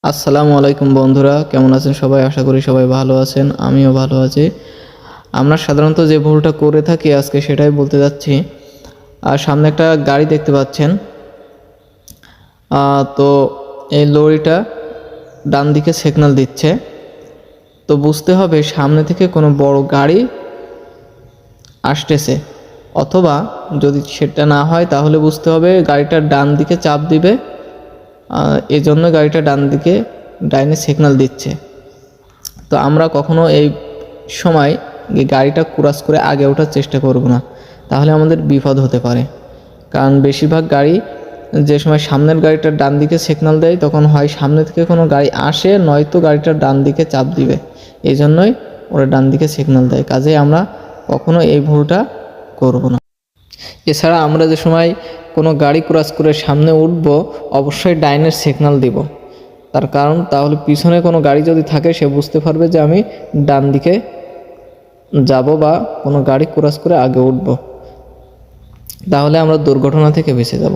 আসসালামু আলাইকুম বন্ধুরা, কেমন আছেন সবাই? আশা করি সবাই ভালো আছেন, আমিও ভালো আছি। আমরা সাধারণত যে ভুলটা করে থাকি আজকে সেটাই বলতে যাচ্ছি। আর সামনে একটা গাড়ি দেখতে পাচ্ছেন। তো এই লরিটা ডান দিকে সিগন্যাল দিচ্ছে। তো বুঝতে হবে সামনে থেকে কোনো বড় গাড়ি আসতেছে, অথবা যদি সেটা না হয় তাহলে বুঝতে হবে গাড়িটা ডান দিকে চাপ দিবে, এজন্য গাড়িটা ডাইনে সিগন্যাল দিচ্ছে। তো আমরা কখনো এই সময় গাড়িটা ক্রস করে আগে ওঠার চেষ্টা করব না, তাহলে আমাদের বিপদ হতে পারে। কারণ বেশিরভাগ গাড়ি যে সময় সামনের গাড়িটা ডান দিকে সিগন্যাল দেয় তখন হয় সামনে থেকে কোনো গাড়ি আসে, নয়তো গাড়িটা ডান দিকে চাপ দিবে, এই জন্যই ওরা ডান দিকে সিগন্যাল দেয়। কাজেই আমরা কখনো এই ভুলটা করব না। এছাড়া আমরা যে সময় কোনো গাড়ি ক্রস করে সামনে উঠব অবশ্যই ডাইনের সিগন্যাল দিব। তার কারণ তাহলে পিছনে কোনো গাড়ি যদি থাকে সে বুঝতে পারবে যে আমি ডান দিকে যাব বা কোনো গাড়ি ক্রস করে আগে উঠব, তাহলে আমরা দুর্ঘটনা থেকে বেঁচে যাব।